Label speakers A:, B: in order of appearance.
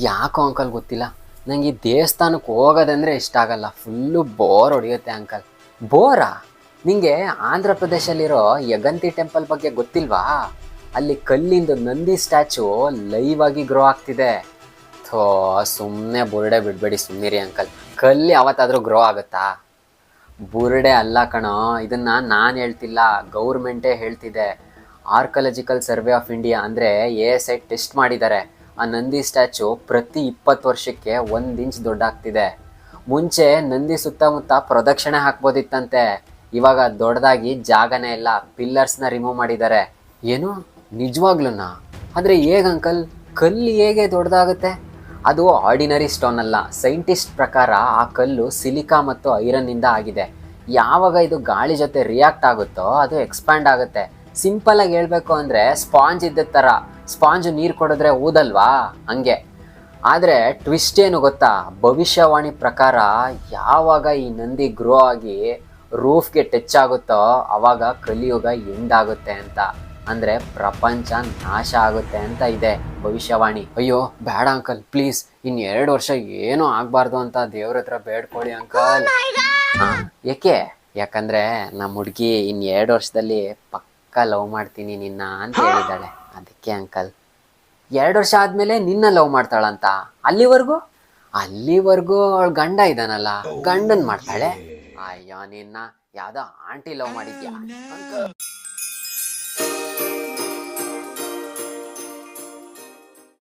A: ಯಾಕೋ ಅಂಕಲ್ ಗೊತ್ತಿಲ್ಲ, ನಂಗೆ ಈ ದೇವಸ್ಥಾನಕ್ಕೆ ಹೋಗೋದಂದ್ರೆ ಇಷ್ಟ ಆಗಲ್ಲ. ಫುಲ್ಲು ಬೋರ್ ಹೊಡೆಯುತ್ತೆ ಅಂಕಲ್. ಬೋರಾ? ನಿಂಗೆ ಆಂಧ್ರ ಪ್ರದೇಶಲ್ಲಿರೋ ಯಗಂತಿ ಟೆಂಪಲ್ ಬಗ್ಗೆ ಗೊತ್ತಿಲ್ವಾ? ಅಲ್ಲಿ ಕಲ್ಲಿಂದು ನಂದಿ ಸ್ಟ್ಯಾಚು ಲೈವ್ ಆಗಿ ಗ್ರೋ ಆಗ್ತಿದೆ. ಥೋ, ಸುಮ್ಮನೆ ಬುರುಡೆ ಬಿಡಬೇಡಿ, ಸುಮ್ಮನಿರಿ ಅಂಕಲ್. ಕಲ್ಲಿ ಯಾವತ್ತಾದರೂ ಗ್ರೋ ಆಗುತ್ತಾ? ಬುರುಡೆ ಅಲ್ಲ ಕಣೋ, ಇದನ್ನು ನಾನು ಹೇಳ್ತಿಲ್ಲ, ಗೌರ್ಮೆಂಟೇ ಹೇಳ್ತಿದೆ. ಆರ್ಕಲಾಜಿಕಲ್ ಸರ್ವೆ ಆಫ್ ಇಂಡಿಯಾ ಅಂದರೆ ASI ಟೆಸ್ಟ್ ಮಾಡಿದ್ದಾರೆ. ಆ ನಂದಿ ಸ್ಟ್ಯಾಚು ಪ್ರತಿ 20 ವರ್ಷಕ್ಕೆ 1 ಇಂಚ್ ದೊಡ್ಡಾಗ್ತಿದೆ. ಮುಂಚೆ ನಂದಿ ಸುತ್ತಮುತ್ತ ಪ್ರದಕ್ಷಿಣೆ ಹಾಕ್ಬೋದಿತ್ತಂತೆ, ಇವಾಗ ದೊಡ್ಡದಾಗಿ ಜಾಗನೇ ಇಲ್ಲ, ಪಿಲ್ಲರ್ಸ್ನ ರಿಮೂವ್ ಮಾಡಿದ್ದಾರೆ. ಏನು, ನಿಜವಾಗ್ಲೂನಾ? ಆದರೆ ಹೇಗೆ ಅಂಕಲ್, ಕಲ್ಲು ಹೇಗೆ ದೊಡ್ಡದಾಗುತ್ತೆ? ಅದು ಆರ್ಡಿನರಿ ಸ್ಟೋನ್ ಅಲ್ಲ. ಸೈಂಟಿಸ್ಟ್ ಪ್ರಕಾರ ಆ ಕಲ್ಲು ಸಿಲಿಕಾ ಮತ್ತು ಐರನ್ನಿಂದ ಆಗಿದೆ. ಯಾವಾಗ ಇದು ಗಾಳಿ ಜೊತೆ ರಿಯಾಕ್ಟ್ ಆಗುತ್ತೋ ಅದು ಎಕ್ಸ್ಪ್ಯಾಂಡ್ ಆಗುತ್ತೆ. ಸಿಂಪಲಾಗಿ ಹೇಳಬೇಕು ಅಂದರೆ ಸ್ಪಾಂಜ್ ಇದ್ದ ಥರ. ಸ್ಪಾಂಜು ನೀರು ಕೊಡಿದ್ರೆ ಊದಲ್ವಾ, ಹಂಗೆ. ಆದರೆ ಟ್ವಿಸ್ಟ್ ಏನು ಗೊತ್ತಾ? ಭವಿಷ್ಯವಾಣಿ ಪ್ರಕಾರ ಯಾವಾಗ ಈ ನಂದಿ ಗ್ರೋ ಆಗಿ ರೂಫ್ಗೆ ಟಚ್ ಆಗುತ್ತೋ ಆವಾಗ ಕಲಿಯುಗ ಎಂಡ್ ಆಗುತ್ತೆ ಅಂತ. ಅಂದರೆ ಪ್ರಪಂಚ ನಾಶ ಆಗುತ್ತೆ ಅಂತ ಇದೆ ಭವಿಷ್ಯವಾಣಿ. ಅಯ್ಯೋ ಬೇಡ ಅಂಕಲ್, ಪ್ಲೀಸ್, 2 ವರ್ಷ ಏನೂ ಆಗಬಾರ್ದು ಅಂತ ದೇವ್ರ ಹತ್ರ ಬೇಡ್ಕೊಳ್ಳಿ ಅಂಕಲ್. ಹಾಂ, ಯಾಕಂದರೆ ನಮ್ಮ ಹುಡುಗಿ 2 ವರ್ಷದಲ್ಲಿ ಪಕ್ಕ ಲವ್ ಮಾಡ್ತೀನಿ ನಿನ್ನ ಅಂತ ಹೇಳಿದ್ದಾಳೆ, ಅದಕ್ಕೆ ಅಂಕಲ್. 2 ವರ್ಷ ಆದಮೇಲೆ ನಿನ್ನ ಲವ್ ಮಾಡ್ತಾಳಂತ? ಅಲ್ಲಿವರೆಗೂ ಅವಳು ಗಂಡ ಇದ್ದಾನಲ್ಲ, ಗಂಡನ್ ಮಾಡ್ತಾಳೆ. ಅಯ್ಯೋ, ನಿನ್ನ ಯಾವುದೋ ಆಂಟಿ ಲವ್ ಮಾಡಿದ್ಯಾ ಅಂಕಲ್?